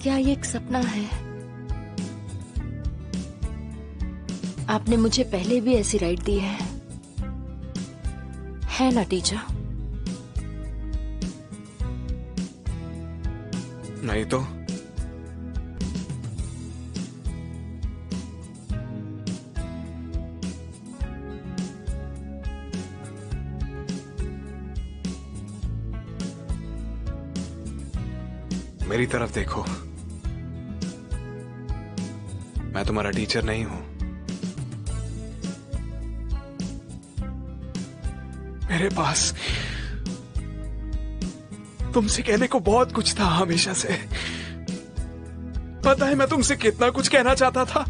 क्या ये एक सपना है? आपने मुझे पहले भी ऐसी राइड दी है ना टीचर? नहीं तो मेरी तरफ देखो, मैं तुम्हारा टीचर नहीं हूं। मेरे पास तुमसे कहने को बहुत कुछ था हमेशा से। पता है मैं तुमसे कितना कुछ कहना चाहता था,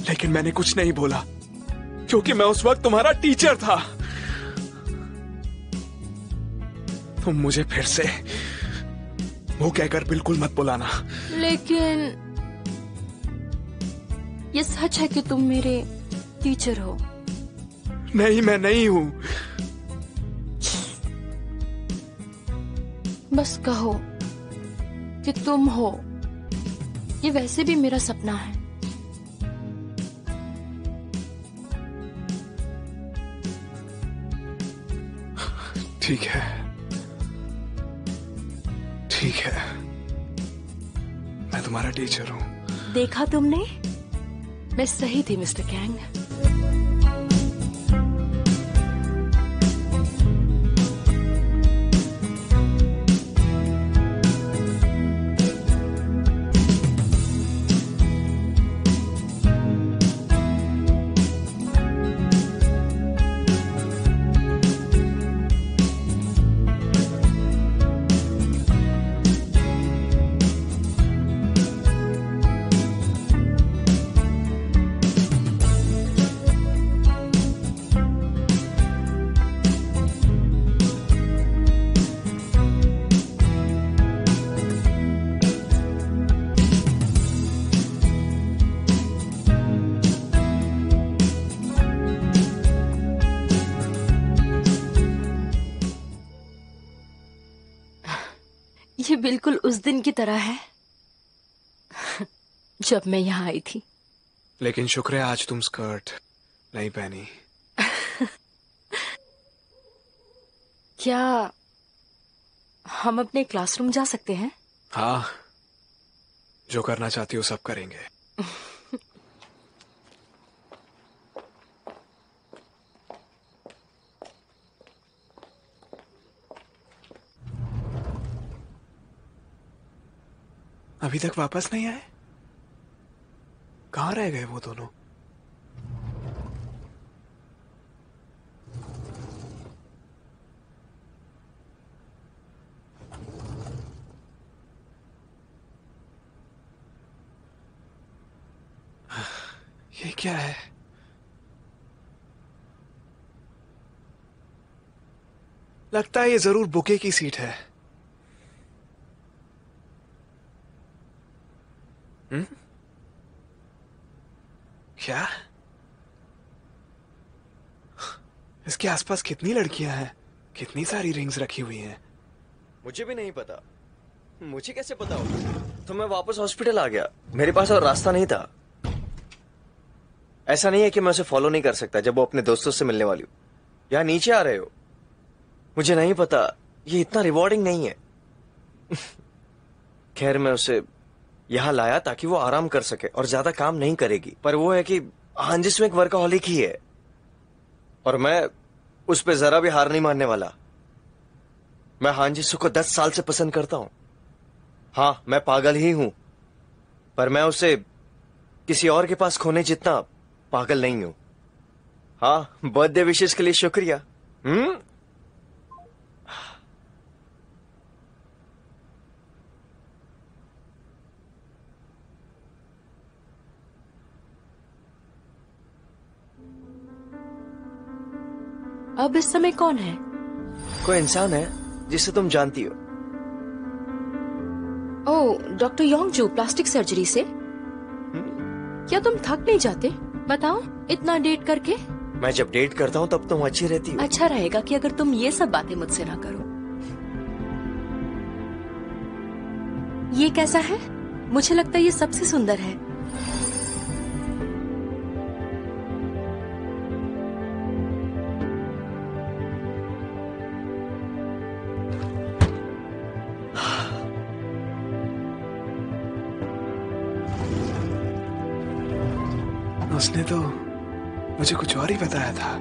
लेकिन मैंने कुछ नहीं बोला क्योंकि मैं उस वक्त तुम्हारा टीचर था। तुम मुझे फिर से वो कहकर बिल्कुल मत बुलाना। लेकिन ये सच है कि तुम मेरे टीचर हो? नहीं, मैं नहीं हूं। बस कहो कि तुम हो। ये वैसे भी मेरा सपना है। ठीक है, ठीक है, मैं तुम्हारा टीचर हूं। देखा तुमने, मैं सही थी मिस्टर कैंग। ये बिल्कुल उस दिन की तरह है जब मैं यहाँ आई थी। लेकिन शुक्र है आज तुम स्कर्ट नहीं पहनी। क्या हम अपने क्लासरूम जा सकते हैं? हाँ, जो करना चाहती हो सब करेंगे। अभी तक वापस नहीं आए? कहाँ रह गए वो दोनों? ये क्या है? लगता है ये जरूर बुके की सीट है। क्या? इसके आसपास कितनी लड़कियां हैं, कितनी सारी रिंग्स रखी हुई हैं। मुझे भी नहीं पता। मुझे कैसे पता हो? तो मैं वापस हॉस्पिटल आ गया, मेरे पास और रास्ता नहीं था। ऐसा नहीं है कि मैं उसे फॉलो नहीं कर सकता जब वो अपने दोस्तों से मिलने वाली हो। यहाँ नीचे आ रहे हो? मुझे नहीं पता, ये इतना रिवॉर्डिंग नहीं है। खैर मैं उसे यहाँ लाया ताकि वो आराम कर सके और ज्यादा काम नहीं करेगी। पर वो है कि हांजिस में एक वर्कaholic ही है और मैं उस पे जरा भी हार नहीं मानने वाला। मैं हांजिसू को 10 साल से पसंद करता हूं। हाँ, मैं पागल ही हूं, पर मैं उसे किसी और के पास खोने जितना पागल नहीं हूं। हाँ, बर्थडे विशेष के लिए शुक्रिया। अब इस समय कौन है? कोई इंसान है जिसे तुम जानती हो। ओह, डॉक्टर योंगजू प्लास्टिक सर्जरी से। क्या तुम थक नहीं जाते? बताओ, इतना डेट करके। मैं जब डेट करता हूँ तब तुम अच्छी रहती हो। अच्छा रहेगा कि अगर तुम ये सब बातें मुझसे ना करो। ये कैसा है? मुझे लगता है ये सबसे सुंदर है। उसने तो मुझे कुछ और ही बताया था।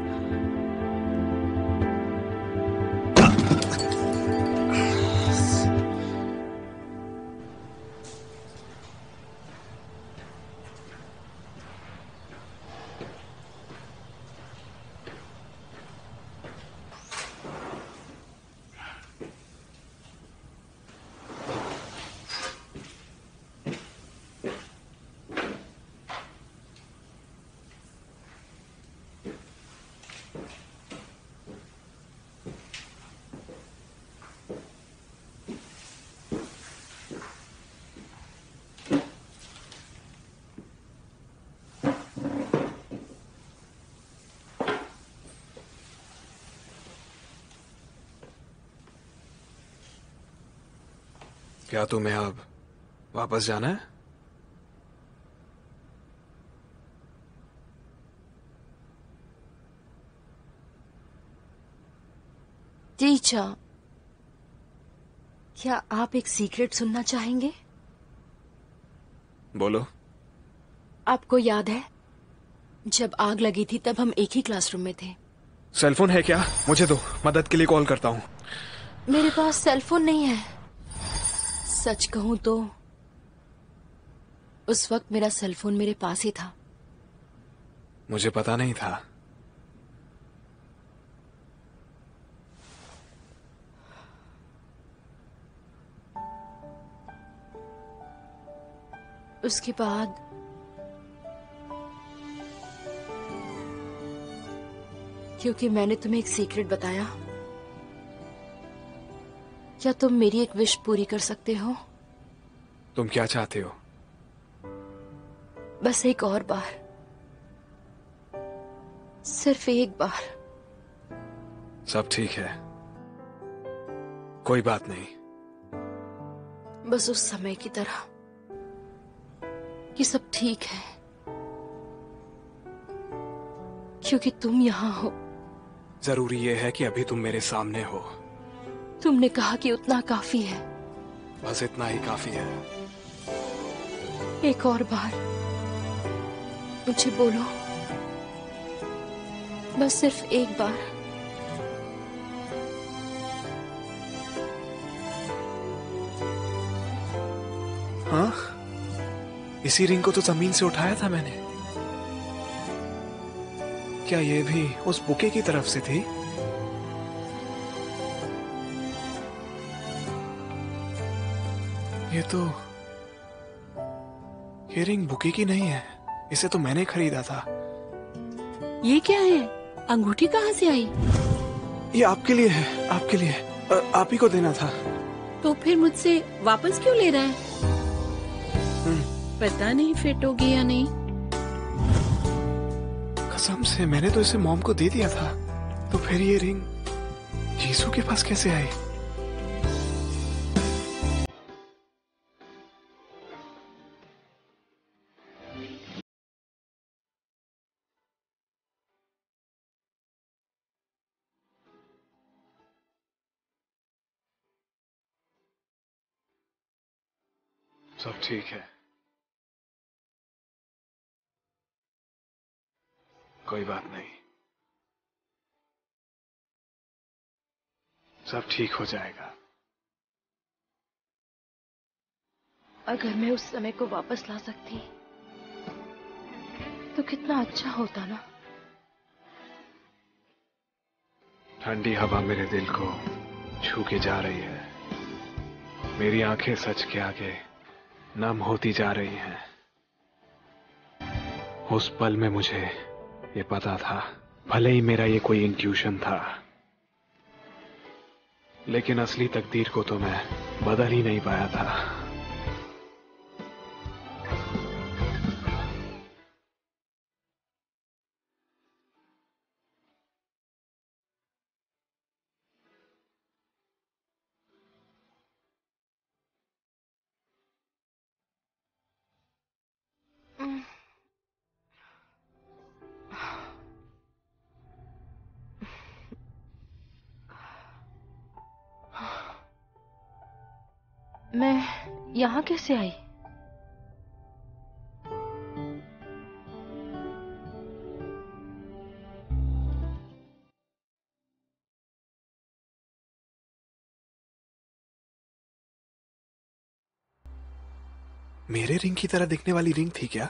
क्या तुम्हें अब वापस जाना है? टीचर, क्या आप एक सीक्रेट सुनना चाहेंगे? बोलो। आपको याद है जब आग लगी थी तब हम एक ही क्लासरूम में थे? सेलफोन है क्या? मुझे दो, मदद के लिए कॉल करता हूँ। मेरे पास सेलफोन नहीं है। सच कहूं तो उस वक्त मेरा सेलफोन मेरे पास ही था। मुझे पता नहीं था। उसके बाद क्योंकि मैंने तुम्हें एक सीक्रेट बताया, क्या तुम मेरी एक विश पूरी कर सकते हो? तुम क्या चाहते हो? बस एक और बार, सिर्फ एक बार। सब ठीक है, कोई बात नहीं। बस उस समय की तरह कि सब ठीक है, क्योंकि तुम यहाँ हो। जरूरी ये है कि अभी तुम मेरे सामने हो। तुमने कहा कि उतना काफी है। बस इतना ही काफी है। एक और बार मुझे बोलो, बस सिर्फ एक बार। हाँ, इसी रिंग को तो जमीन से उठाया था मैंने। क्या ये भी उस बुके की तरफ से थी? ये रिंग बुके की नहीं है। इसे तो मैंने खरीदा था। ये क्या है? अंगूठी कहाँ से आई? ये आपके लिए है, आपके लिए। आप ही को देना था। तो फिर मुझसे वापस क्यों ले रहा है? पता नहीं फिट होगी या नहीं। कसम से मैंने तो इसे मॉम को दे दिया था। तो फिर ये रिंग यीशु के पास कैसे आई? सब ठीक है, कोई बात नहीं। सब ठीक हो जाएगा। अगर मैं उस समय को वापस ला सकती तो कितना अच्छा होता ना। ठंडी हवा मेरे दिल को छू के जा रही है। मेरी आंखें सच के आगे नम होती जा रही हैं। उस पल में मुझे ये पता था, भले ही मेरा ये कोई इंट्यूशन था, लेकिन असली तकदीर को तो मैं बदल ही नहीं पाया था। मैं यहाँ कैसे आई? मेरे रिंग की तरह दिखने वाली रिंग थी क्या?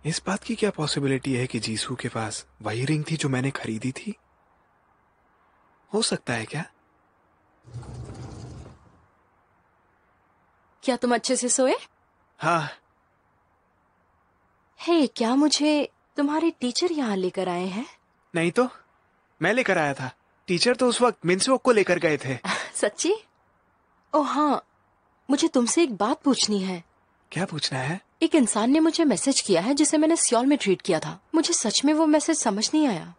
इस बात की क्या पॉसिबिलिटी है कि जीसू के पास वही रिंग थी जो मैंने खरीदी थी? हो सकता है क्या? क्या तुम अच्छे से सोए? हाँ। हे, क्या मुझे तुम्हारे टीचर यहाँ लेकर आए हैं? नहीं तो मैं लेकर आया था। टीचर तो उस वक्त मिन्सवॉक को लेकर गए थे। सच्ची? ओह हाँ, मुझे तुमसे एक बात पूछनी है। क्या पूछना है? एक इंसान ने मुझे मैसेज किया है जिसे मैंने सियोल में ट्रीट किया था। मुझे सच में वो मैसेज समझ नहीं आया।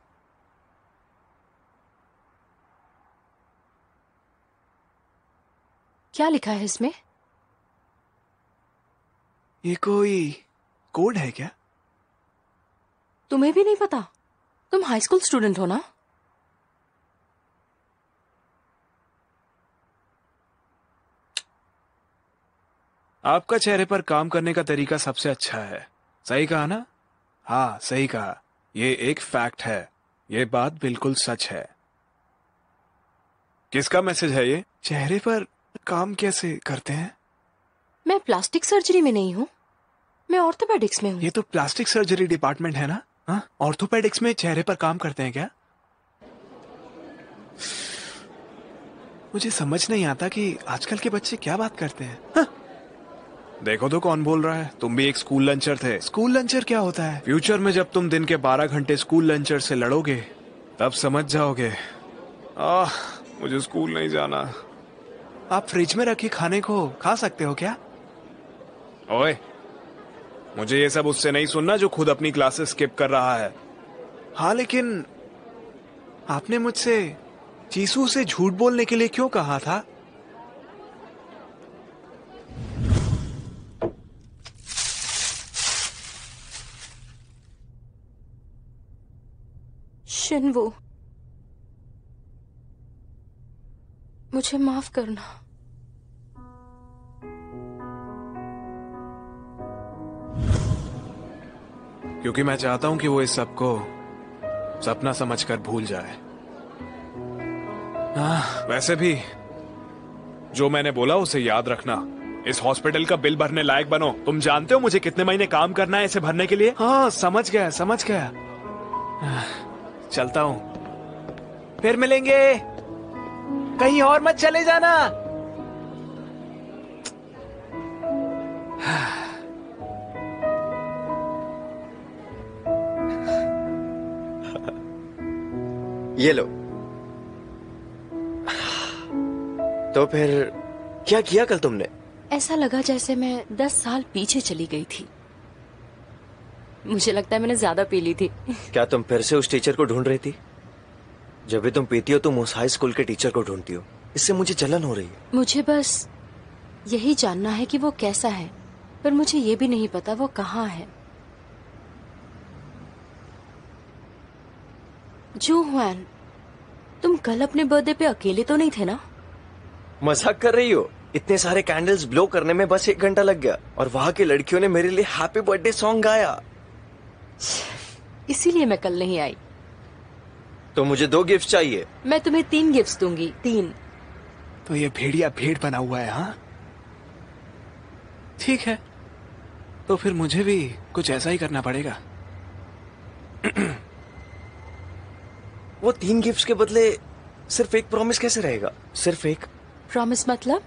क्या लिखा है इसमें? ये कोई कोड है क्या? तुम्हें भी नहीं पता? तुम हाई स्कूल स्टूडेंट हो ना? आपका चेहरे पर काम करने का तरीका सबसे अच्छा है। सही कहा ना? हाँ, सही कहा। ये एक फैक्ट है। ये बात बिल्कुल सच है। किसका मैसेज है ये? चेहरे पर काम कैसे करते हैं? मैं प्लास्टिक सर्जरी में नहीं हूँ, मैं ऑर्थोपेडिक्स में हूँ। ये तो प्लास्टिक सर्जरी डिपार्टमेंट है ना? हाँ, ऑर्थोपेडिक्स में चेहरे पर काम करते हैं क्या? मुझे समझ नहीं आता कि आजकल के बच्चे क्या बात करते हैं। हाँ? देखो तो कौन बोल रहा है। तुम भी एक स्कूल लंचर थे। स्कूल लंचर क्या होता है? फ्यूचर में जब तुम दिन के 12 घंटे स्कूल लंचर से लड़ोगे तब समझ जाओगे। मुझे स्कूल नहीं जाना। आप फ्रिज में रखे खाने को खा सकते हो क्या? ओए, मुझे ये सब उससे नहीं सुनना जो खुद अपनी क्लासेस स्किप कर रहा है। हाँ, लेकिन आपने मुझसे जीसू से झूठ बोलने के लिए क्यों कहा था? शिनवू, मुझे माफ करना। क्योंकि मैं चाहता हूं कि वो इस सब को सपना समझकर भूल जाए। वैसे भी जो मैंने बोला उसे याद रखना। इस हॉस्पिटल का बिल भरने लायक बनो। तुम जानते हो मुझे कितने महीने काम करना है इसे भरने के लिए? हाँ, समझ गया समझ गया। चलता हूं, फिर मिलेंगे। कहीं और मत चले जाना। ये लो। तो फिर क्या किया कल तुमने? ऐसा लगा जैसे मैं 10 साल पीछे चली गई थी। मुझे लगता है मैंने ज्यादा पी ली थी। क्या तुम फिर से उस टीचर को ढूंढ रही थी? जब भी तुम पीती हो तुम उस हाई स्कूल के टीचर को ढूंढती हो। इससे मुझे जलन हो रही है। मुझे बस यही जानना है कि वो कैसा है, पर मुझे ये भी नहीं पता वो कहाँ है। जो हुआन, तुम कल अपने बर्थडे पे अकेले तो नहीं थे ना? मजाक कर रही हो? इतने सारे कैंडल्स ब्लो करने में बस 1 घंटा लग गया और वहां की लड़कियों ने मेरे लिए हैप्पी बर्थडे सॉन्ग गाया। इसीलिए मैं कल नहीं आई। तो मुझे 2 गिफ्ट चाहिए। मैं तुम्हें 3 गिफ्ट्स दूंगी। 3। तो ये भेड़िया भेड़ बना हुआ है। हाँ, ठीक है, तो फिर मुझे भी कुछ ऐसा ही करना पड़ेगा। वो 3 गिफ्ट्स के बदले सिर्फ 1 प्रॉमिस कैसे रहेगा? सिर्फ 1 प्रॉमिस मतलब?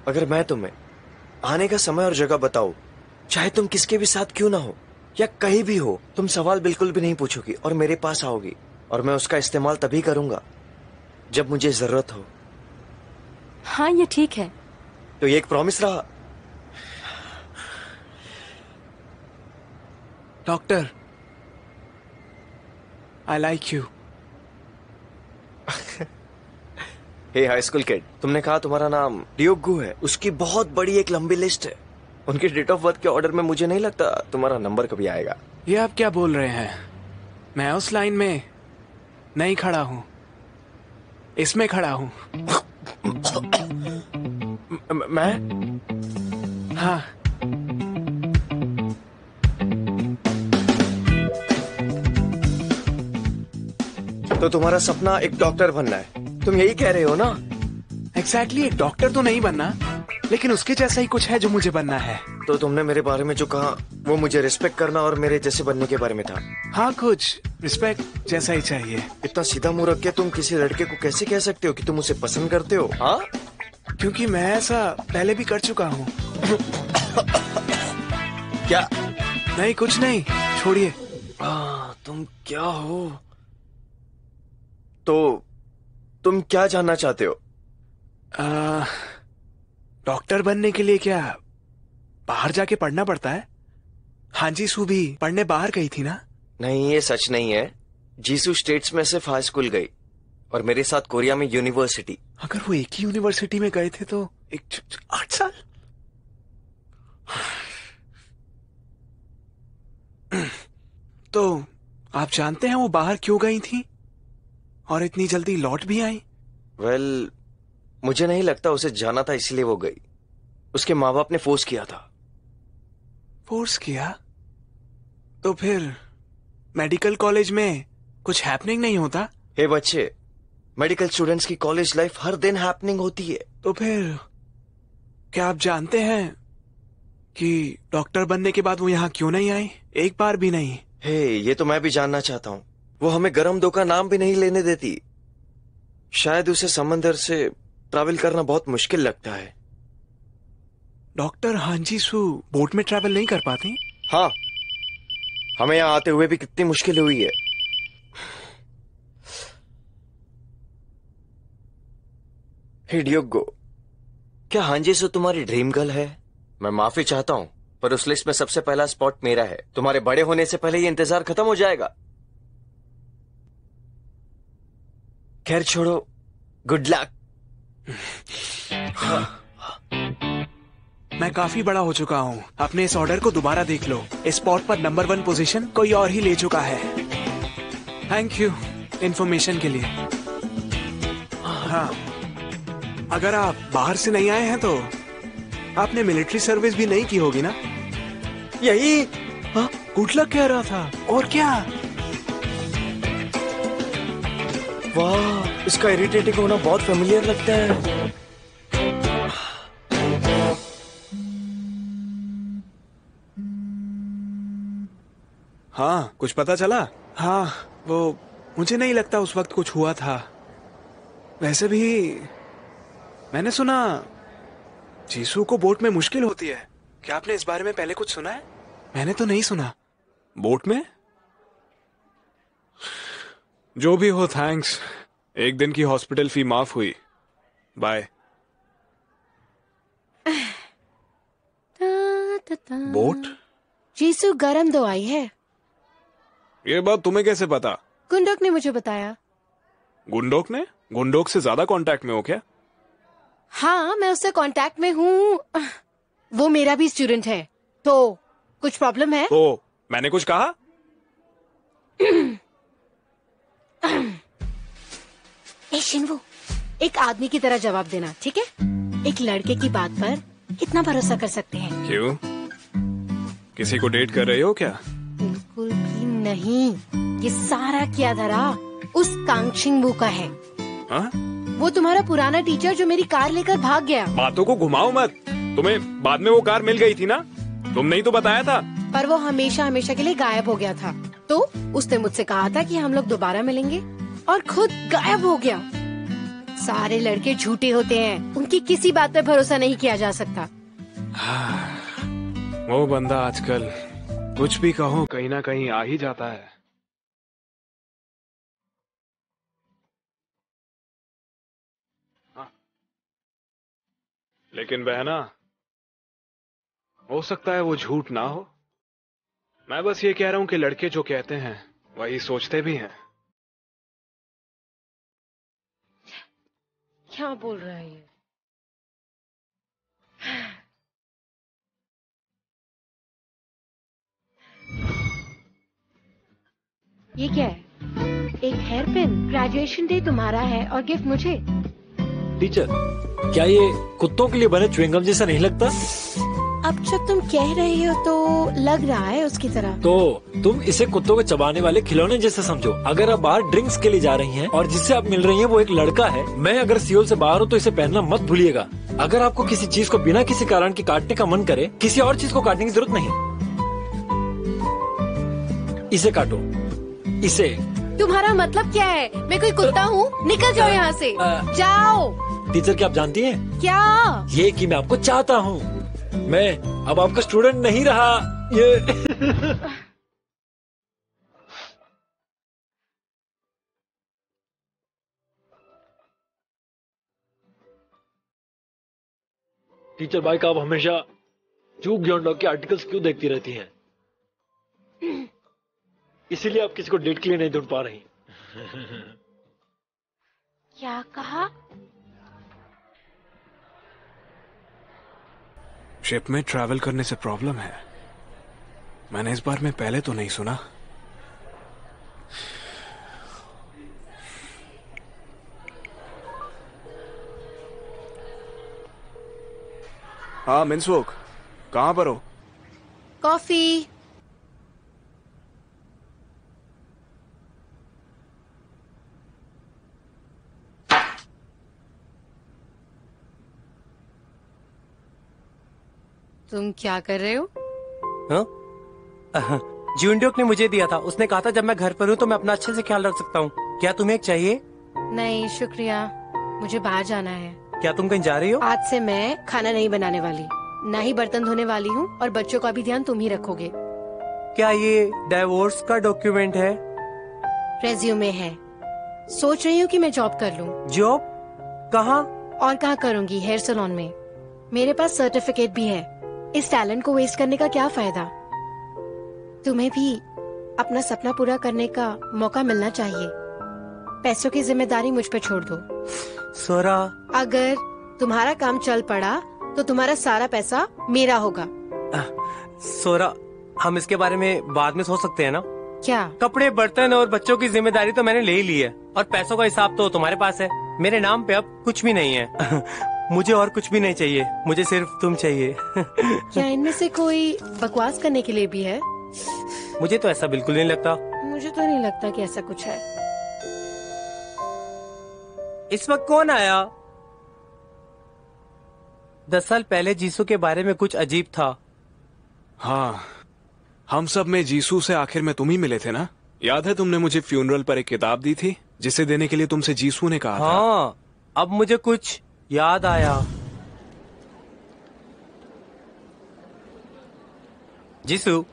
अगर मैं तुम्हें आने का समय और जगह बताऊं, चाहे तुम किसके भी साथ क्यों ना हो या कहीं भी हो, तुम सवाल बिल्कुल भी नहीं पूछोगी और मेरे पास आओगी और मैं उसका इस्तेमाल तभी करूंगा जब मुझे जरूरत हो। हाँ, ये ठीक है। तो ये एक प्रॉमिस रहा। Doctor, I like you. Hey high school kid, तुमने कहा तुम्हारा नाम डियोगू है। उसकी बहुत बड़ी एक लंबी लिस्ट है। उनकी डेट ऑफ बर्थ के ऑर्डर में मुझे नहीं लगता तुम्हारा नंबर कभी आएगा। ये आप क्या बोल रहे हैं? मैं उस लाइन में नहीं खड़ा हूं, इसमें खड़ा हूं। मैं? हाँ। तो तुम्हारा सपना एक डॉक्टर बनना है, तुम यही कह रहे हो ना? एग्जैक्टली, एक डॉक्टर तो नहीं बनना, लेकिन उसके जैसा ही कुछ है जो मुझे बनना है। तो तुमने मेरे बारे में जो कहा वो मुझे रिस्पेक्ट करना और मेरे जैसे बनने के बारे में था। हाँ, कुछ रिस्पेक्ट जैसा ही चाहिए। इतना सीधा मुंह रख के तुम किसी लड़के को कैसे कह सकते हो कि तुम उसे पसंद करते हो? हाँ, क्योंकि मैं ऐसा पहले भी कर चुका हूँ। क्या? नहीं, कुछ नहीं, छोड़िए। तुम क्या हो? तो तुम क्या जानना चाहते हो? डॉक्टर बनने के लिए क्या बाहर जाके पढ़ना पड़ता है? हाँ जी, सू भी पढ़ने बाहर गई थी ना? नहीं, ये सच नहीं है। जीसू स्टेट्स में सिर्फ हाई स्कूल गई और मेरे साथ कोरिया में यूनिवर्सिटी। अगर वो एक ही यूनिवर्सिटी में गए थे तो 8 साल। तो आप जानते हैं वो बाहर क्यों गई थी और इतनी जल्दी लौट भी आई? वेल, मुझे नहीं लगता उसे जाना था इसलिए वो गई। उसके माँ बाप ने फोर्स किया था। फोर्स किया? तो फिर मेडिकल कॉलेज में कुछ हैपनिंग नहीं होता? हे बच्चे, मेडिकल स्टूडेंट्स की कॉलेज लाइफ हर दिन हैपनिंग होती है। तो फिर क्या आप जानते हैं कि डॉक्टर बनने के बाद वो यहाँ क्यों नहीं आई? एक बार भी नहीं। हे, ये तो मैं भी जानना चाहता हूँ। वो हमें गरम दो का नाम भी नहीं लेने देती। शायद उसे समंदर से ट्रैवल करना बहुत मुश्किल लगता है। डॉक्टर हांजी सू बोट में ट्रैवल नहीं कर पाती? हाँ, हमें यहाँ आते हुए भी कितनी मुश्किल हुई है। हे ड्योगो, क्या हांजी सू तुम्हारी ड्रीम गर्ल है? मैं माफी चाहता हूँ, पर उस लिस्ट में सबसे पहला स्पॉट मेरा है। तुम्हारे बड़े होने से पहले ये इंतजार खत्म हो जाएगा। खैर छोड़ो, गुड लक। मैं काफी बड़ा हो चुका हूँ। अपने इस ऑर्डर को दोबारा देख लो। इस स्पॉट पर नंबर 1 पोजीशन कोई और ही ले चुका है। थैंक यू इन्फॉर्मेशन के लिए। हाँ, अगर आप बाहर से नहीं आए हैं तो आपने मिलिट्री सर्विस भी नहीं की होगी ना? यही गुड लक कह रहा था, और क्या? वाह, इसका इरिटेटिंग होना बहुत फेमिलियर लगता है। हाँ, कुछ पता चला? हाँ, वो मुझे नहीं लगता उस वक्त कुछ हुआ था। वैसे भी मैंने सुना जीसू को बोट में मुश्किल होती है। क्या आपने इस बारे में पहले कुछ सुना है? मैंने तो नहीं सुना। बोट में? जो भी हो, थैंक्स। एक दिन की हॉस्पिटल फी माफ हुई। बाय। बोट? जीसू गरम दो आई है। ये बात तुम्हें कैसे पता? गुंडोक ने मुझे बताया। गुंडोक ने? गुंडोक से ज्यादा कांटेक्ट में हो क्या? हाँ, मैं उससे कांटेक्ट में हूँ। वो मेरा भी स्टूडेंट है। तो कुछ प्रॉब्लम है? तो मैंने कुछ कहा? ए शिनवू, एक आदमी की तरह जवाब देना, ठीक है? एक लड़के की बात पर कितना भरोसा कर सकते हैं? क्यों? किसी को डेट कर रहे हो क्या? बिल्कुल भी नहीं। ये सारा किया धरा उस कांगशिंगवू का है। हाँ? वो तुम्हारा पुराना टीचर जो मेरी कार लेकर भाग गया। बातों को घुमाओ मत। तुम्हें बाद में वो कार मिल गई थी ना? तुमने ही तो बताया था। पर वो हमेशा हमेशा के लिए गायब हो गया था। तो उसने मुझसे कहा था कि हम लोग दोबारा मिलेंगे, और खुद गायब हो गया। सारे लड़के झूठे होते हैं, उनकी किसी बात पे भरोसा नहीं किया जा सकता। वो बंदा आजकल कुछ भी कहो कहीं ना कहीं आ ही जाता है। हाँ। लेकिन बहना, हो सकता है वो झूठ ना हो। मैं बस ये कह रहा हूं कि लड़के जो कहते हैं वही सोचते भी हैं। क्या बोल रहा है ये? ये क्या है? एक हेयर पिन। ग्रेजुएशन डे तुम्हारा है और गिफ्ट मुझे। टीचर, क्या ये कुत्तों के लिए बने च्युइंगम जैसा नहीं लगता? अब जब तुम कह रहे हो तो लग रहा है उसकी तरह। तो तुम इसे कुत्तों को चबाने वाले खिलौने जैसे समझो। अगर आप बाहर ड्रिंक्स के लिए जा रही हैं और जिससे आप मिल रही हैं वो एक लड़का है, मैं अगर सियोल से बाहर हूँ तो इसे पहनना मत भूलिएगा। अगर आपको किसी चीज को बिना किसी कारण के काटने का मन करे, किसी और चीज को काटने की जरूरत नहीं। इसे काटो, इसे। तुम्हारा मतलब क्या है? मैं कोई कुत्ता हूँ? निकल जाओ यहाँ से, जाओ। टीचर, क्या आप जानती हैं? क्या? ये कि मैं आपको चाहता हूँ। मैं अब आपका स्टूडेंट नहीं रहा। ये टीचर भाई का आप हमेशा जूक जॉन डॉग के आर्टिकल्स क्यों देखती रहती हैं? इसीलिए आप किसी को डेट के लिए नहीं ढूंढ पा रही। क्या कहा? शिप में ट्रैवल करने से प्रॉब्लम है। मैंने इस बार में पहले तो नहीं सुना। हाँ मिन्सवोक, कहाँ पर हो? कॉफी। तुम क्या कर रहे हो? जूनड्योक ने मुझे दिया था। उसने कहा था जब मैं घर पर हूँ तो मैं अपना अच्छे से ख्याल रख सकता हूँ। क्या तुम्हें एक चाहिए? नहीं शुक्रिया, मुझे बाहर जाना है। क्या तुम कहीं जा रही हो? आज से मैं खाना नहीं बनाने वाली, ना ही बर्तन धोने वाली हूँ, और बच्चों का भी ध्यान तुम ही रखोगे। क्या ये डाइवोर्स का डॉक्यूमेंट है? रेज्यूमे है। सोच रही हूँ कि मैं जॉब कर लूँ। जॉब? कहाँ? और कहाँ करूँगी? हेयर सैलून में। मेरे पास सर्टिफिकेट भी है। इस टैलेंट को वेस्ट करने का क्या फायदा? तुम्हें भी अपना सपना पूरा करने का मौका मिलना चाहिए। पैसों की जिम्मेदारी मुझ पे छोड़ दो। सोरा, अगर तुम्हारा काम चल पड़ा तो तुम्हारा सारा पैसा मेरा होगा। सोरा, हम इसके बारे में बाद में सोच सकते हैं ना? क्या? कपड़े, बर्तन और बच्चों की जिम्मेदारी तो मैंने ले ही ली है, और पैसों का हिसाब तो तुम्हारे पास है। मेरे नाम पे अब कुछ भी नहीं है। मुझे और कुछ भी नहीं चाहिए, मुझे सिर्फ तुम चाहिए। क्या इनमें से कोई बकवास करने के लिए भी है? मुझे तो ऐसा बिल्कुल नहीं लगता। मुझे तो नहीं लगता कि ऐसा कुछ है। इस वक्त कौन आया? 10 साल पहले जीसू के बारे में कुछ अजीब था। हाँ, हम सब में जीसू से आखिर में तुम ही मिले थे ना? याद है तुमने मुझे फ्यूनरल पर एक किताब दी थी जिसे देने के लिए तुमसे जीसू ने कहा था। हाँ, अब मुझे कुछ याद आया। जीसू,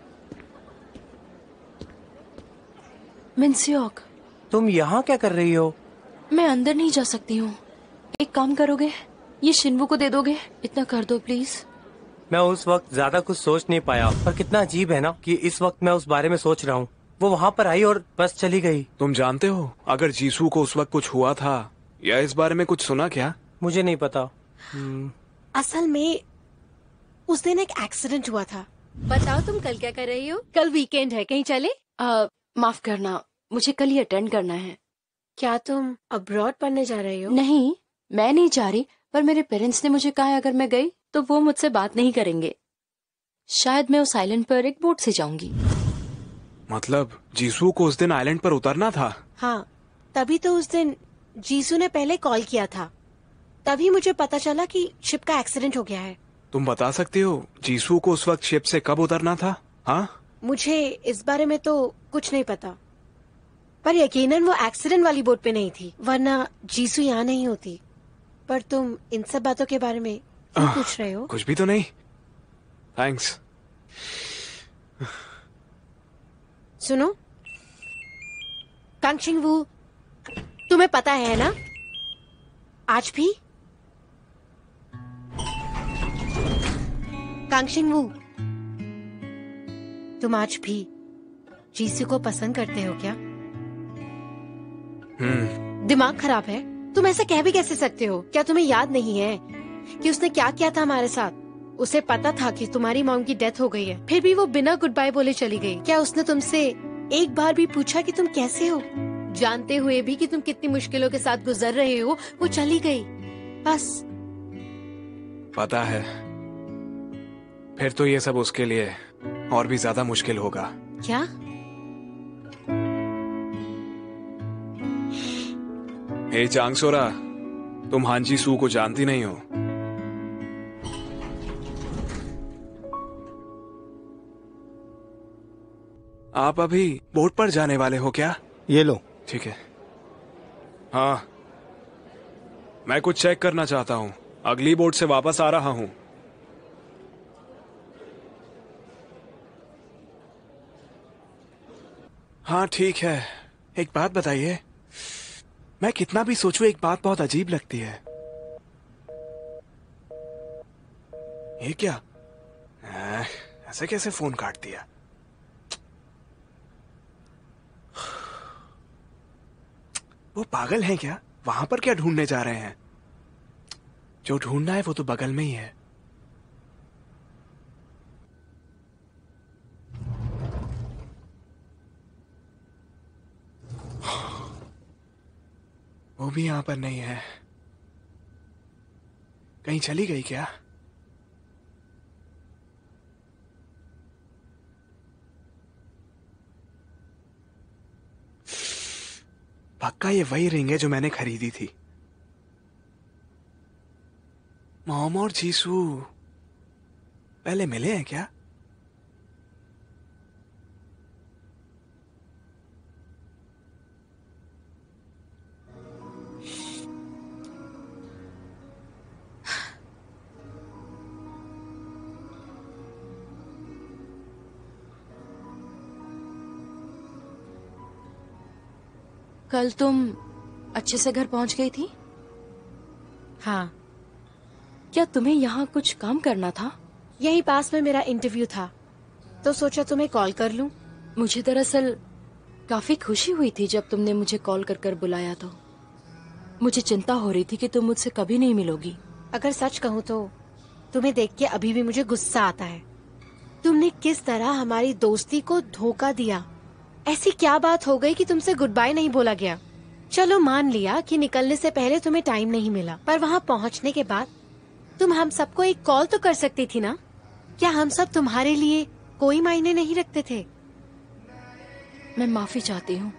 मिन्स्योक, तुम यहाँ क्या कर रही हो? मैं अंदर नहीं जा सकती हूँ। एक काम करोगे, ये शिनवू को दे दोगे? इतना कर दो प्लीज। मैं उस वक्त ज्यादा कुछ सोच नहीं पाया, पर कितना अजीब है ना कि इस वक्त मैं उस बारे में सोच रहा हूँ। वो वहाँ पर आई और बस चली गई। तुम जानते हो अगर जीसू को उस वक्त कुछ हुआ था या इस बारे में कुछ सुना क्या? मुझे नहीं पता। असल में उस दिन एक एक्सीडेंट हुआ था। बताओ तुम कल क्या कर रही हो? कल वीकेंड है, कहीं चले? माफ करना, मुझे कल ही अटेंड करना है। क्या तुम अब्रॉड पढ़ने जा रही हो? नहीं, मैं नहीं जा रही, पर मेरे पेरेंट्स ने मुझे कहा है अगर मैं गई तो वो मुझसे बात नहीं करेंगे। शायद मैं उस आइलैंड पर एक बोट से जाऊंगी। मतलब जीसू को उस दिन आइलैंड पर उतरना था? हाँ, तभी तो उस दिन जीसू ने पहले कॉल किया था। तभी मुझे पता चला कि शिप का एक्सीडेंट हो गया है। तुम बता सकते हो जीसू को उस वक्त शिप से कब उतरना था? हाँ, मुझे इस बारे में तो कुछ नहीं पता, पर यकीनन वो एक्सीडेंट वाली बोट पे नहीं थी, वरना जीसू यहाँ नहीं होती। पर तुम इन सब बातों के बारे में क्यों पूछ रहे हो? कुछ भी तो नहीं। थैंक्स। सुनो कांगशिंग वू, तुम्हें पता है ना, आज भी कांगशिंग वू, तुम आज भी जीसू को पसंद करते हो क्या? दिमाग खराब है? तुम ऐसा कह भी कैसे सकते हो? क्या तुम्हें याद नहीं है कि उसने क्या किया था हमारे साथ? उसे पता था कि तुम्हारी मॉम की डेथ हो गई है, फिर भी वो बिना गुड बाय बोले चली गई। क्या उसने तुमसे एक बार भी पूछा कि तुम कैसे हो? जानते हुए भी कि तुम कितनी मुश्किलों के साथ गुजर रहे हो, वो चली गई। बस पता है। फिर तो ये सब उसके लिए और भी ज्यादा मुश्किल होगा। क्या? हे चांगसोरा, तुम हांजी सू को जानती नहीं हो। आप अभी बोट पर जाने वाले हो क्या? ये लो। ठीक है। हाँ, मैं कुछ चेक करना चाहता हूँ। अगली बोट से वापस आ रहा हूँ। हाँ ठीक है। एक बात बताइए, मैं कितना भी सोचूं एक बात बहुत अजीब लगती है। ये क्या? ऐसे कैसे फोन काट दिया? वो पागल हैं क्या? वहां पर क्या ढूंढने जा रहे हैं? जो ढूंढना है वो तो बगल में ही है। वो भी यहां पर नहीं है। कहीं चली गई क्या? पक्का ये वही रिंग है जो मैंने खरीदी थी। मॉम और जीसू पहले मिले हैं क्या? कल तुम अच्छे से घर पहुंच गई थी? हाँ, क्या तुम्हें यहाँ कुछ काम करना था? यही पास में मेरा इंटरव्यू था, तो सोचा तुम्हें कॉल कर लूं। मुझे दरअसल काफी खुशी हुई थी जब तुमने मुझे कॉल कर कर बुलाया। तो मुझे चिंता हो रही थी कि तुम मुझसे कभी नहीं मिलोगी। अगर सच कहूँ तो तुम्हें देख के अभी भी मुझे गुस्सा आता है। तुमने किस तरह हमारी दोस्ती को धोखा दिया। ऐसी क्या बात हो गई कि तुमसे गुड बाय नहीं बोला गया? चलो मान लिया कि निकलने से पहले तुम्हें टाइम नहीं मिला, पर वहाँ पहुँचने के बाद तुम हम सबको एक कॉल तो कर सकती थी ना? क्या हम सब तुम्हारे लिए कोई मायने नहीं रखते थे? मैं माफी चाहती हूँ।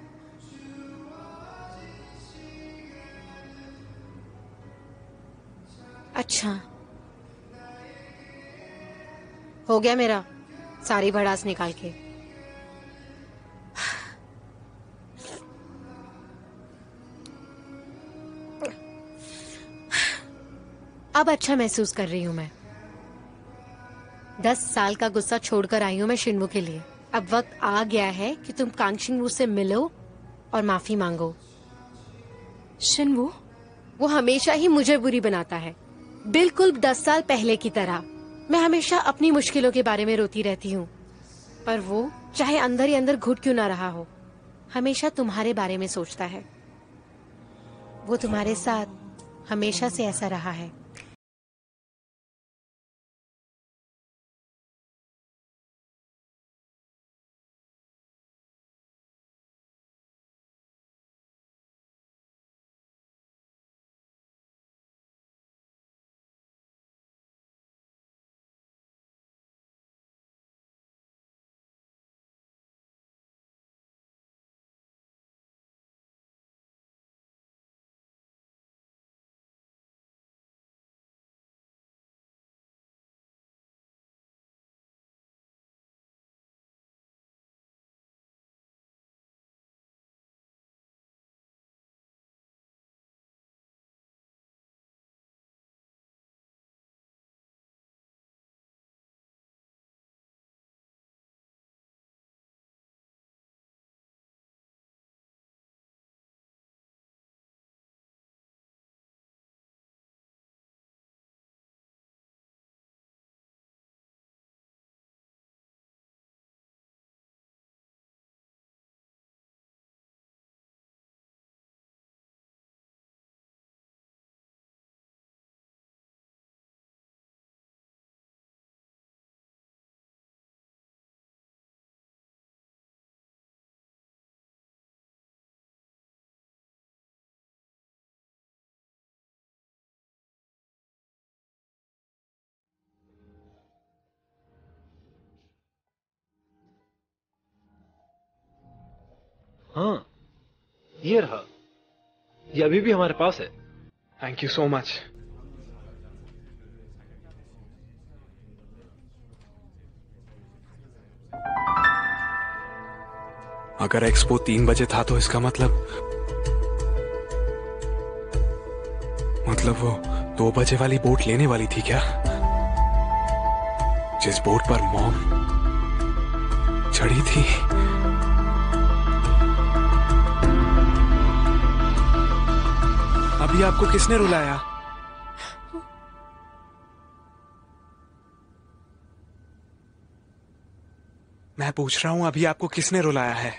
अच्छा, हो गया मेरा सारी भड़ास निकाल के। अब अच्छा महसूस कर रही हूँ मैं। 10 साल का गुस्सा छोड़कर आई हूँ मैं शिन्मू के लिए। अब वक्त आ गया है कि तुम कांगशिंगवू से मिलो और माफी मांगो। शिन्वू? वो हमेशा ही मुझे बुरी बनाता है, बिल्कुल 10 साल पहले की तरह। मैं हमेशा अपनी मुश्किलों के बारे में रोती रहती हूँ, पर वो चाहे अंदर ही अंदर घुट क्यों ना रहा हो, हमेशा तुम्हारे बारे में सोचता है। वो तुम्हारे साथ हमेशा से ऐसा रहा है। हाँ, ये रहा। ये अभी भी हमारे पास है। Thank you so much. अगर एक्सपो 3 बजे था तो इसका मतलब वो 2 बजे वाली बोट लेने वाली थी क्या? जिस बोट पर मॉम चढ़ी थी। अभी आपको किसने रुलाया? मैं पूछ रहा हूं, अभी आपको किसने रुलाया है?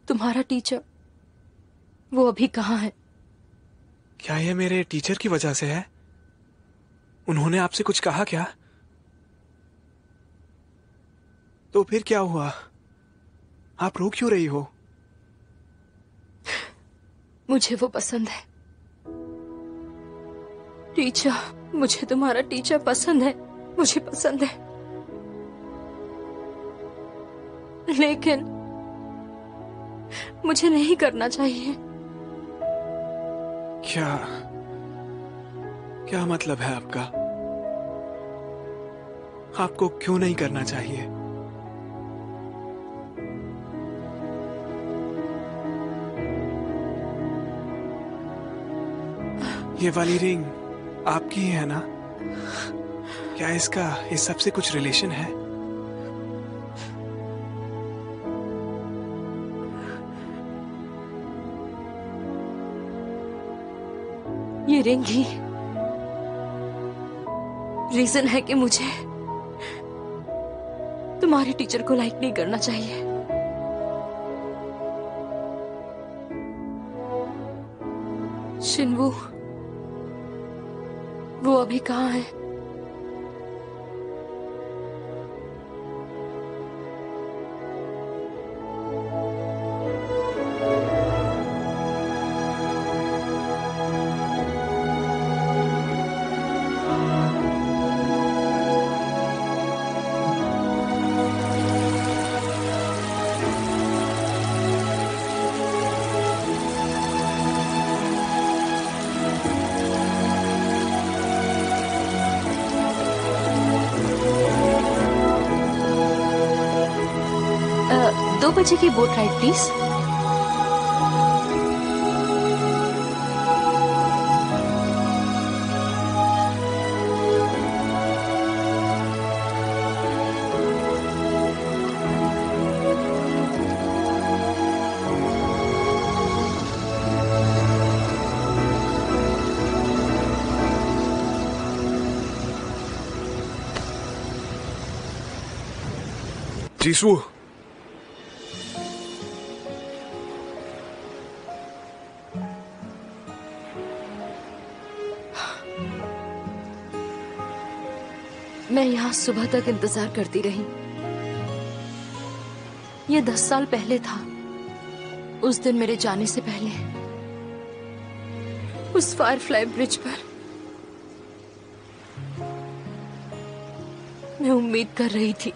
तुम्हारा टीचर। वो अभी कहाँ है? क्या ये मेरे टीचर की वजह से है? उन्होंने आपसे कुछ कहा क्या? तो फिर क्या हुआ? आप रो क्यों रही हो? मुझे वो पसंद है। टीचर, मुझे तुम्हारा टीचर पसंद है। मुझे पसंद है, लेकिन मुझे नहीं करना चाहिए। क्या मतलब है आपका? आपको क्यों नहीं करना चाहिए? ये वाली रिंग आपकी ही है ना? क्या इसका इस सब से कुछ रिलेशन है? ये रिंग ही रीजन है कि मुझे तुम्हारे टीचर को लाइक नहीं करना चाहिए। शिनवू, वो अभी कहाँ है? दो बजे की बोट राइड प्लीज। जीसू, मैं यहाँ सुबह तक इंतजार करती रही। ये 10 साल पहले था। उस दिन मेरे जाने से पहले उस फायरफ्लाई ब्रिज पर मैं उम्मीद कर रही थी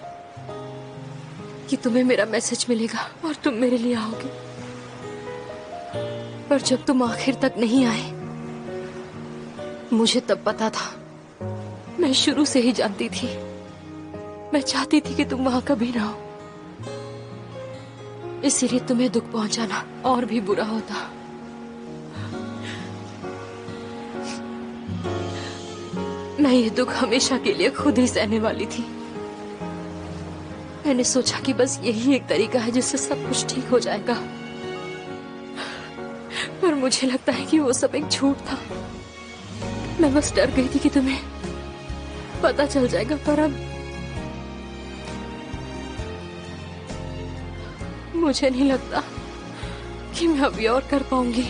कि तुम्हें मेरा मैसेज मिलेगा और तुम मेरे लिए आओगे। पर जब तुम आखिर तक नहीं आए, मुझे तब पता था। मैं शुरू से ही जानती थी। मैं चाहती थी कि तुम वहां कभी ना हो, इसीलिए तुम्हें दुख पहुंचाना और भी बुरा होता। मैं ये दुख हमेशा के लिए खुद ही सहने वाली थी। मैंने सोचा कि बस यही एक तरीका है जिससे सब कुछ ठीक हो जाएगा, पर मुझे लगता है कि वो सब एक झूठ था। मैं बस डर गई थी कि तुम्हें पता चल जाएगा, पर अब मुझे नहीं लगता कि मैं अभी और कर पाऊंगी।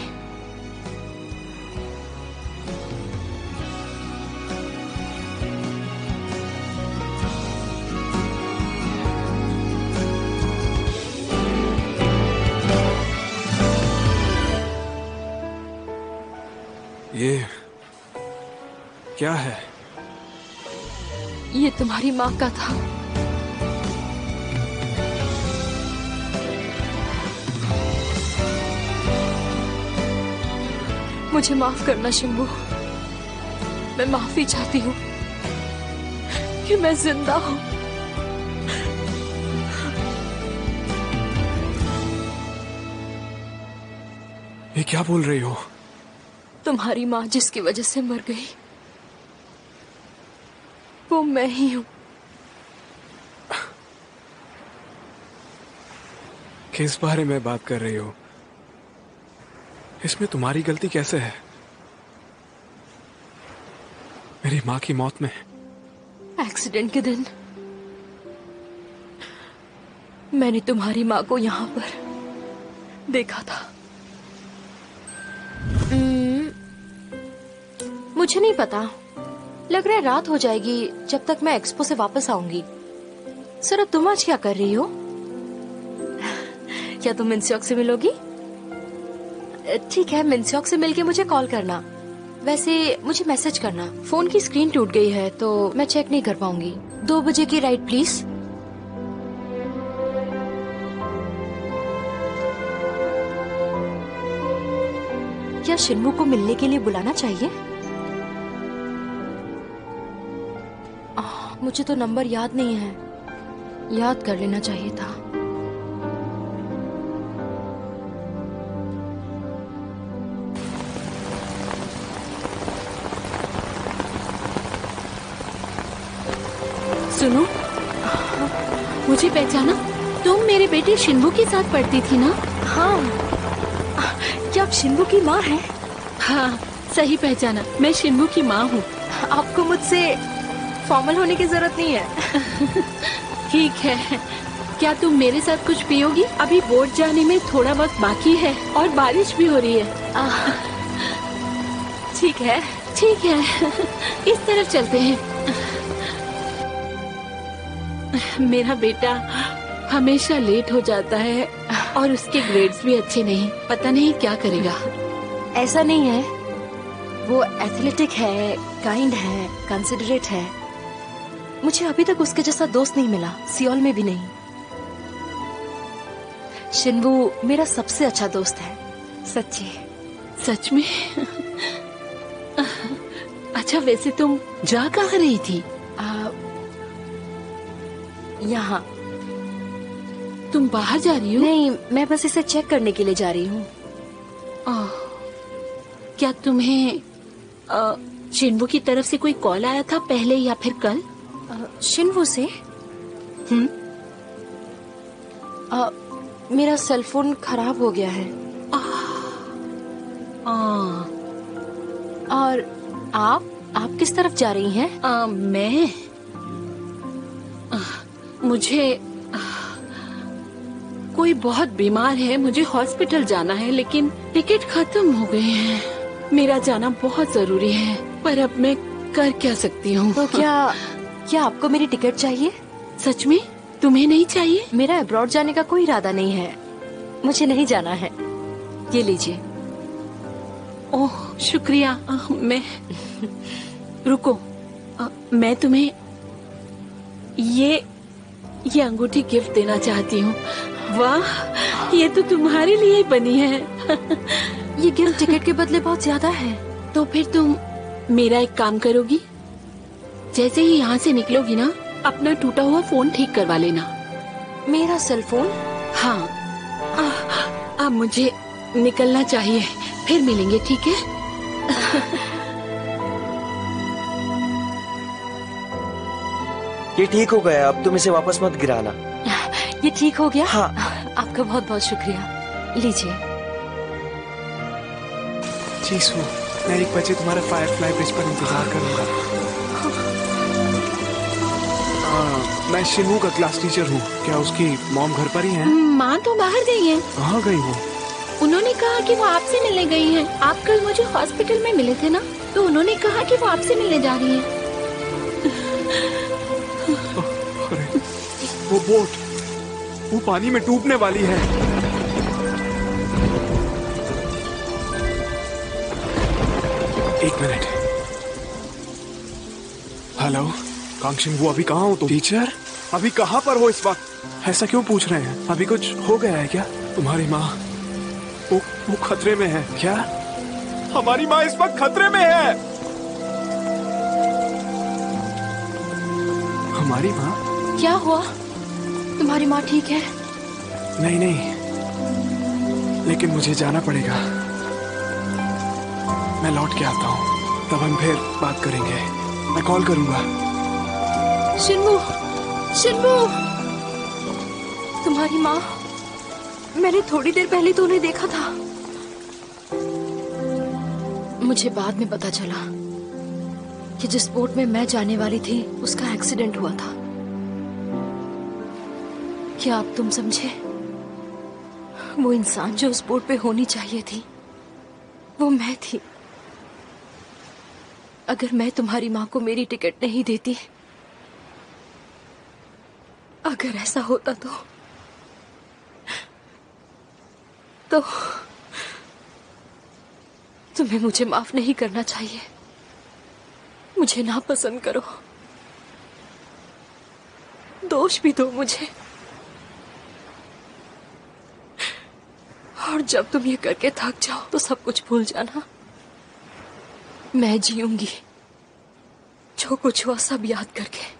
ये क्या है? ये तुम्हारी माँ का था। मुझे माफ करना शिंबू। मैं माफी चाहती हूँ कि मैं जिंदा हूँ। ये क्या बोल रही हो? तुम्हारी माँ जिसकी वजह से मर गई वो मैं ही हूँ। किस बारे में बात कर रही हो? इसमें तुम्हारी गलती कैसे है? मेरी माँ की मौत में। एक्सीडेंट के दिन मैंने तुम्हारी माँ को यहाँ पर देखा था। मुझे नहीं पता, लग रहा है रात हो जाएगी जब तक मैं एक्सपो से वापस आऊंगी। सर तुम आज क्या कर रही हो? क्या तुम मिन्स्योक से मिलोगी? ठीक है, मिन्स्योक से मिलके मुझे कॉल करना। वैसे मुझे मैसेज करना। फोन की स्क्रीन टूट गई है तो मैं चेक नहीं कर पाऊंगी। 2 बजे की राइड प्लीज। क्या शिन्मू को मिलने के लिए बुलाना चाहिए? मुझे तो नंबर याद नहीं है, याद कर लेना चाहिए था। सुनो, मुझे पहचाना? तुम मेरे बेटे शिन्बू के साथ पढ़ती थी ना? हाँ, क्या आप शिन्बू की माँ हैं? हाँ, सही पहचाना, मैं शिन्बू की माँ हूँ। आपको मुझसे फॉर्मल होने की जरूरत नहीं है। ठीक है, क्या तुम मेरे साथ कुछ पियोगी? अभी बोट जाने में थोड़ा वक्त बाकी है और बारिश भी हो रही है। ठीक है। ठीक है, इस तरफ चलते हैं। मेरा बेटा हमेशा लेट हो जाता है और उसके ग्रेड्स भी अच्छे नहीं, पता नहीं क्या करेगा। ऐसा नहीं है, वो एथलेटिक है, काइंड है, कंसिडरेट है। मुझे अभी तक उसके जैसा दोस्त नहीं मिला, सियोल में भी नहीं। शिन्बू मेरा सबसे अच्छा दोस्त है, सच्ची। सच में? अच्छा, वैसे तुम जा कहाँ रही थी? यहाँ। तुम बाहर जा रही हो? नहीं, मैं बस इसे चेक करने के लिए जा रही हूँ। क्या तुम्हें शिन्बू की तरफ से कोई कॉल आया था पहले या फिर कल? शिन्बू से? मेरा सेलफोन खराब हो गया है। और आप किस तरफ जा रही हैं? मैं मुझे कोई बहुत बीमार है, मुझे हॉस्पिटल जाना है, लेकिन टिकट खत्म हो गए हैं। मेरा जाना बहुत जरूरी है, पर अब मैं कर क्या सकती हूँ? तो क्या आपको मेरी टिकट चाहिए? सच में? तुम्हें नहीं चाहिए? मेरा अब्रॉड जाने का कोई इरादा नहीं है, मुझे नहीं जाना है। ये लीजिए। ओह शुक्रिया। मैं रुको, मैं तुम्हें ये अंगूठी गिफ्ट देना चाहती हूँ। वाह, ये तो तुम्हारे लिए ही बनी है। ये गिफ्ट टिकट के बदले बहुत ज्यादा है। तो फिर तुम मेरा एक काम करोगी? जैसे ही यहाँ से निकलोगी ना, अपना टूटा हुआ फोन ठीक करवा लेना। मेरा सेल फोन? हाँ। अब मुझे निकलना चाहिए, फिर मिलेंगे, ठीक है? ये ठीक हो गया, अब तुम इसे वापस मत गिराना। ये ठीक हो गया? हाँ। आपका बहुत बहुत शुक्रिया। लीजिए। जीसू, मैं 1 बजे तुम्हारे फायरफ्लाई ब्रिज पर इंतजार करूंगा। मैं शिन्मू का क्लास टीचर हूँ। क्या उसकी मॉम घर पर ही है? माँ तो बाहर गई है। कहाँ गई वो? उन्होंने कहा कि वो आपसे मिलने गई हैं। आप कल मुझे हॉस्पिटल में मिले थे ना, तो उन्होंने कहा कि वो आपसे मिलने जा रही हैं। अरे, वो बोट, वो पानी में डूबने वाली है। एक मिनट। हेलो कांगशिंग, वो अभी कहाँ हो तुम? टीचर, अभी कहाँ पर हो इस वक्त? ऐसा क्यों पूछ रहे हैं? अभी कुछ हो गया है क्या? तुम्हारी माँ वो खतरे में है क्या? हमारी माँ इस वक्त खतरे में है। हमारी माँ? क्या हुआ? तुम्हारी माँ ठीक है? नहीं नहीं, लेकिन मुझे जाना पड़ेगा। मैं लौट के आता हूँ, तब हम फिर बात करेंगे। मैं कॉल करूंगा। शिन्मू, शिन्मू, तुम्हारी माँ, मैंने थोड़ी देर पहले तो उन्हें देखा था। मुझे बाद में पता चला कि जिस बोट में मैं जाने वाली थी उसका एक्सीडेंट हुआ था। क्या आप तुम समझे? वो इंसान जो उस बोट पे होनी चाहिए थी वो मैं थी। अगर मैं तुम्हारी माँ को मेरी टिकट नहीं देती, अगर ऐसा होता तो तुम्हें मुझे माफ नहीं करना चाहिए। मुझे नापसंद करो, दोष भी दो मुझे, और जब तुम ये करके थक जाओ तो सब कुछ भूल जाना। मैं जीऊंगी जो कुछ हुआ सब याद करके।